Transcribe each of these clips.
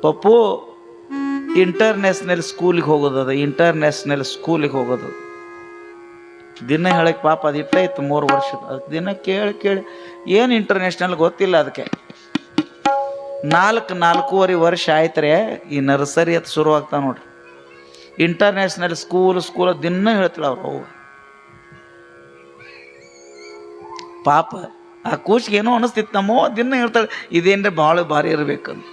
Pappu international ಸ್ಕೂಲಿಗೆ ಹೋಗೋದು, international ಸ್ಕೂಲಿಗೆ ಹೋಗೋದು. ದಿನ ಹೇಳಕ್ಕೆ ಪಾಪ ಅದು ಇಟ್ಟಾಯ್ತು 3 ವರ್ಷದ. ಅದಕ್ಕೆ ದಿನ ಕೇಳಿ ಏನು ಇಂಟರ್ನ್ಯಾಷನಲ್ ಗೊತ್ತಿಲ್ಲ ಅದಕ್ಕೆ. 4.5 ವರ್ಷ ಆಯ್ತರೆ ಈ ನರ್ಸರಿ ಅಂತ ಶುರುವಾಗ್ತಾವೆ ನೋಡ್ರಿ. ಇಂಟರ್ನ್ಯಾಷನಲ್ ಸ್ಕೂಲ್ ದಿನ ಹೇಳ್ತಾಳೆ ಅವ್ರು. ಪಾಪ ಆ ಕೂಸಿಗೆ ಏನೋ ಅನಿಸ್ತಿತ್ತು, ನಮ್ಮೋ ದಿನ ಹೇಳ್ತಾಳೆ ಇದೇನ್ರೆ ಭಾಳ ಭಾರಿ ಇರಬೇಕಂತ.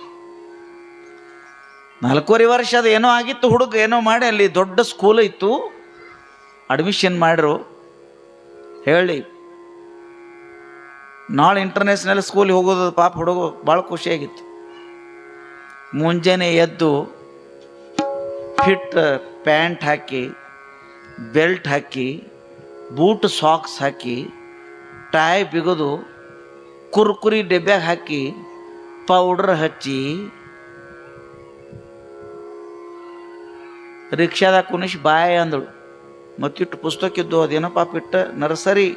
4.5 ವರ್ಷ ಅದು ಏನೋ ಆಗಿತ್ತು, ಹುಡುಗ ಏನೋ ಮಾಡಿ ಅಲ್ಲಿ ದೊಡ್ಡ ಸ್ಕೂಲ್ ಇತ್ತು, ಅಡ್ಮಿಷನ್ ಮಾಡ್ರು. ಹೇಳಿ ನಾಳೆ ಇಂಟರ್ನ್ಯಾಷನಲ್ ಸ್ಕೂಲಿಗೆ ಹೋಗೋದು. ಪಾಪ ಹುಡುಗ ಭಾಳ ಖುಷಿಯಾಗಿತ್ತು. ಮುಂಜಾನೆ ಎದ್ದು ಫಿಟ್ ಪ್ಯಾಂಟ್ ಹಾಕಿ, ಬೆಲ್ಟ್ ಹಾಕಿ, ಬೂಟ್ ಸಾಕ್ಸ್ ಹಾಕಿ, ಟೈ ಬಿಗೋದು, ಕುರ್ಕುರಿ ಡಬ್ಬ್ಯಾಗ ಹಾಕಿ, ಪೌಡ್ರ್ ಹಚ್ಚಿ, ರಿಕ್ಷಾದಾಗ ಕುಣಿಸಿ ಬಾಯ್ ಅಂದಳು. ಮತ್ತಿಟ್ಟು ಪುಸ್ತಕ ಇದ್ದು ಅದೇನೋ ಪಾಪ ಇಟ್ಟ ನರ್ಸರಿ.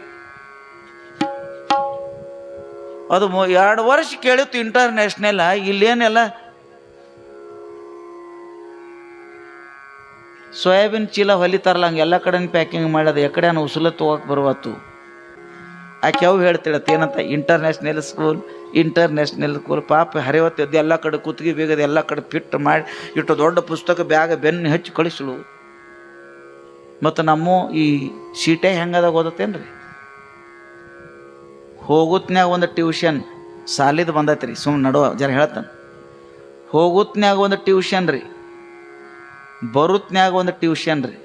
ಅದು 2 ವರ್ಷ ಕೇಳಿತ್ತು ಇಂಟರ್ನ್ಯಾಷನಲ್. ಇಲ್ಲೇನೆಲ್ಲ ಸೋಯಾಬೀನ್ ಚೀಲ ಹೊಲಿತಾರಲ್ಲ ಹಂಗೆ ಎಲ್ಲ ಕಡೆ ಪ್ಯಾಕಿಂಗ್ ಮಾಡೋದು. ಎಕಡೆ ಉಸುಲ ತೊಗೋಕೆ ಬರುವತ್ತು. ಆಕೆ ಅವು ಹೇಳ್ತಿಳತ್ತೆ ಏನಂತ, ಇಂಟರ್ನ್ಯಾಷನಲ್ ಸ್ಕೂಲ್. ಪಾಪ ಹರಿವತ್ತು ಎಲ್ಲ ಕಡೆ ಕುತ್ತಿಗೆ ಬೇಗದ ಎಲ್ಲ ಕಡೆ ಫಿಟ್ ಮಾಡಿ ಇಟ್ಟು ದೊಡ್ಡ ಪುಸ್ತಕ ಬ್ಯಾಗ ಬೆನ್ನು ಹಚ್ಚಿ ಕಳಿಸಳು. ಮತ್ತು ನಮ್ಮ ಈ ಸೀಟೆ ಹೆಂಗದ ಓದತ್ತೇನ್ರಿ. ಹೋಗುತ್ನ್ಯಾಗ ಒಂದು ಟ್ಯೂಷನ್ ಸಾಲಿದು ಬಂದೈತೆ ರೀ. ಸುಮ್ಮನೆ ನಡುವ ಜರ ಹೇಳ್ತಾನೆ. ಹೋಗುತ್ನ್ಯಾಗ ಒಂದು ಟ್ಯೂಷನ್ ರೀ, ಬರುತ್ನ್ಯಾಗ ಒಂದು ಟ್ಯೂಷನ್ ರೀ.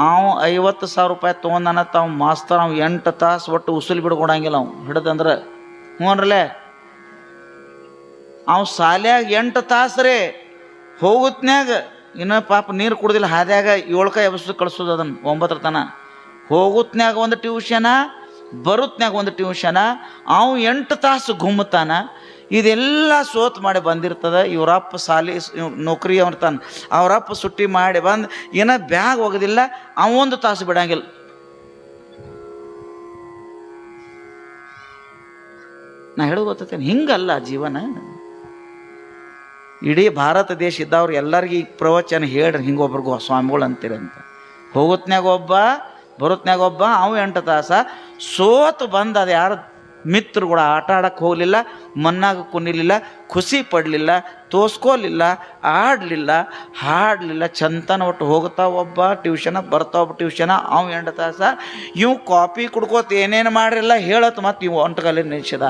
ಅವ 50,000 ರೂಪಾಯಿ ತೊಗೊಂಡಾನ. ತಾವು ಮಾಸ್ತರ್ ಅವ್ 8 ತಾಸು ಒಟ್ಟು ಉಸುಲು ಬಿಡ್ಕೊಡಂಗಿಲ್ಲ. ಅವ್ ಹಿಡ್ದಂದ್ರೆ ಹ್ಞೂನ್ರಲ್ಲೇ ಅವ್ ಸಾಲ್ಯಾಗ 8 ತಾಸು ರೀ. ಹೋಗುತ್ನ್ಯಾಗ ಇನ್ನು ಪಾಪ ನೀರು ಕುಡ್ದಿಲ್ಲ, ಹಾದ್ಯಾಗ 7 ಕಾಯಿ ಎಬ್ಸು ಕಳಿಸೋದು ಅದನ್ನು 9 ತನ. ಹೋಗುತ್ನ್ಯಾಗ ಒಂದು ಟ್ಯೂಷನ, ಬರುತ್ನ್ಯಾಗ ಒಂದು ಟ್ಯೂಷನ. ಅವ್ 8 ತಾಸು ಗುಮ್ಮತಾನ. ಇದೆಲ್ಲ ಸೋತ್ ಮಾಡಿ ಬಂದಿರ್ತದೆ. ಇವರಪ್ಪ ಸಾಲಿ ನೌಕರಿ ಅವ್ರತಾನ. ಅವರಪ್ಪ ಸುಟ್ಟಿ ಮಾಡಿ ಬಂದು ಏನೋ ಬ್ಯಾಗ್ ಹೋಗೋದಿಲ್ಲ. ಅವ 1 ತಾಸು ಬಿಡಂಗಿಲ್ಲ. ನಾ ಹೇಳೋದು ಗೊತ್ತೇನೆ, ಹಿಂಗಲ್ಲ ಜೀವನ. ಇಡೀ ಭಾರತ ದೇಶ ಇದ್ದವ್ರು ಎಲ್ಲರಿಗೂ ಈ ಪ್ರವಚನ ಹೇಳ್ರಿ, ಹಿಂಗೊಬ್ರಿಗೂ ಸ್ವಾಮಿಗಳು ಅಂತೀರಂತ. ಹೋಗುತ್ನ್ಯಾಗ ಒಬ್ಬ, ಬರುತ್ನ್ಯಾಗ ಒಬ್ಬ. ಅವು 8 ತಾಸ ಸೋತು ಬಂದು ಅದು ಯಾರು ಮಿತ್ರಗಳು ಆಟ ಆಡಕ್ಕೆ ಹೋಗಲಿಲ್ಲ, ಮನ್ನಾಗ ಕುಣಿಲಿಲ್ಲ, ಖುಷಿ ಪಡಲಿಲ್ಲ, ತೋರ್ಸ್ಕೊಲಿಲ್ಲ, ಆಡಲಿಲ್ಲ, ಹಾಡಲಿಲ್ಲ. ಚಂತನ ಒಟ್ಟು ಹೋಗ್ತಾ ಒಬ್ಬ ಟ್ಯೂಷನ, ಬರ್ತಾ ಒಬ್ಬ ಟ್ಯೂಷನ. ಅವು 8 ತಾಸ. ಇವು ಕಾಫಿ ಕುಡ್ಕೋತ ಏನೇನು ಮಾಡಿರಲ್ಲ ಹೇಳತ್ತು. ಮತ್ತು ಇವು ಒಂಟಗಲ್ಲಿ ನಿಲ್ಸಿದ.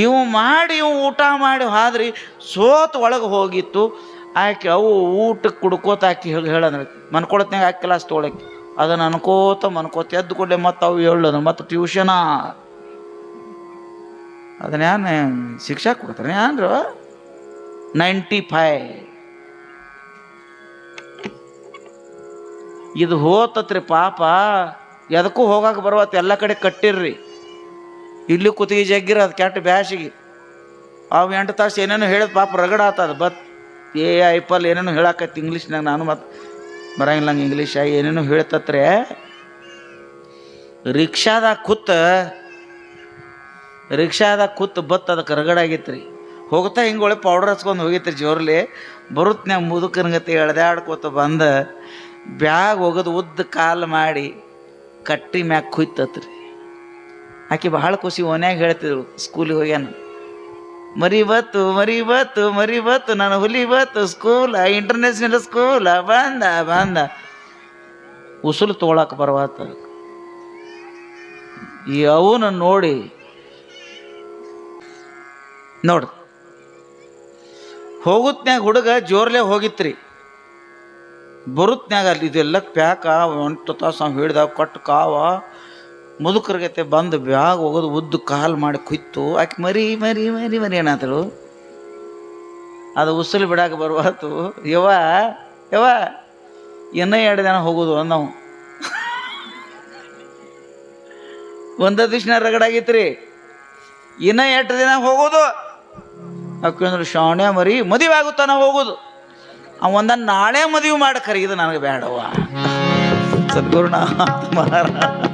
ಇವು ಮಾಡಿ ಇವು ಊಟ ಮಾಡಿ ಹಾದ್ರಿ ಸೋತು ಒಳಗೆ ಹೋಗಿತ್ತು. ಆಕೆ ಅವು ಊಟಕ್ಕೆ ಕುಡ್ಕೋತ ಆಕೆ ಹೇಳಂದ್ರೆ ಮನ್ಕೊಳತ್ನಾಗ ಆಕೆ ಕ್ಲಾಸ್ ತೊಗೊಳಕ್ಕೆ ಅದನ್ನು ಮನ್ಕೋತ ಎದ್ದು ಕೊಡ್ಲೆ ಮತ್ತು ಅವು ಹೇಳೋದು. ಮತ್ತು ಟ್ಯೂಷನ ಅದನ್ನೇನು ಶಿಕ್ಷಾ ಕೊಡ್ತಾರೆ ಏನ್ರು 95. ಇದು ಹೋತತ್ರಿ ಪಾಪ. ಎದಕ್ಕೂ ಹೋಗಕ್ಕೆ ಬರುವತ್ತು. ಎಲ್ಲ ಕಡೆ ಕಟ್ಟಿರ್ರಿ. ಇಲ್ಲಿ ಕುತ್ತಿಗೆ ಜಗ್ಗಿರ ಅದು ಕೆಟ್ಟ ಬ್ಯಾಸಿಗೆ. ಅವು 8 ತಾಸು ಏನೇನು ಹೇಳಿದ ಪಾಪ ರಗಡ ಆತದ. ಐಪಲ್ ಏನೇನು ಹೇಳಾಕೈತಿ ಇಂಗ್ಲೀಷ್ನಾಗ. ನಾನು ಮತ್ತು ಬರಂಗಿಲ್ಲ ನಂಗೆ ಇಂಗ್ಲೀಷ್. ಏನೇನು ಹೇಳ್ತತ್ರೆ. ರಿಕ್ಷಾದಾಗ ಕೂತ್ ಬತ್ ಅದಕ್ಕೆ ರಗಡಾಗಿತ್ತು ರೀ. ಹೋಗ್ತಾ ಹಿಂಗೆ ಪೌಡರ್ ಹಚ್ಕೊಂಡು ಹೋಗಿತ್ತು ಜೋರ್ಲಿ. ಬರುತ್ನ್ಯಾಗ ಮುದುಕನಗತಿ ಎಳ್ದಾಡ್ಕೋತ ಬಂದು ಬ್ಯಾಗ್ ಹೋಗೋದು ಉದ್ದ ಕಾಲು ಮಾಡಿ ಕಟ್ಟಿ ಮ್ಯಾಗ ಕುಯ್ತತ್ರಿ. ಆಕೆ ಭಾಳ ಖುಷಿ. ಓನ್ಯಾಗ ಹೇಳ್ತಿದ್ರು ಸ್ಕೂಲಿಗೆ ಹೋಗ್ಯಾನ, ಮರಿ ಬತ್ತು ನಾನು ಹುಲಿ ಬತ್ತು ಸ್ಕೂಲ, ಇಂಟರ್ನ್ಯಾಷನಲ್ ಸ್ಕೂಲ ಬಂದ ಉಸುಲು ತೊಗೊಳಕ್ಕೆ ಬರವಾತ. ಈ ಅವನು ನೋಡ್ರಿ ಹೋಗುತ್ನ್ಯಾಗ ಹುಡುಗ ಜೋರ್ಲೆ ಹೋಗಿತ್ರಿ. ಬರುತ್ನ್ಯಾಗ ಅಲ್ಲಿ ಇದೆಲ್ಲ ಪ್ಯಾಕ 8 ತಾಸು ನಾವು ಹಿಡ್ದಾಗ ಕಟ್ಟು ಕಾವ ಮುದುಕರಿಗತೆ ಬಂದು ಬ್ಯಾಗ್ ಹೋಗೋದು ಉದ್ದು ಕಾಲು ಮಾಡಿ ಕುಯ್ತು. ಆಕೆ ಮರಿ ಏನಾದ್ರು ಅದು ಉಸುಲು ಬಿಡಾಕ ಬರುವಾತು. ಯವ್ವ ಇನ್ನೂ 2 ದಿನ ಹೋಗೋದು ನಾವು. ಒಂದ ದಿವ್ಸ ರಗಡಾಗಿತ್ರಿ. ಇನ್ನೂ 8 ದಿನ ಹೋಗೋದು. ಯಾಕೆಂದ್ರೆ ಶಾಣೆ ಮರಿ ಮದುವೆ ಆಗುತ್ತಾನ ಹೋಗೋದು. ಅವಂದ ನಾಳೆ ಮದುವೆ ಮಾಡಿ ಕರೀದು ನನಗೆ ಬೇಡವ್ವ. ಸದ್ಗುರುನಾಥ ಮಹಾರಾಜ.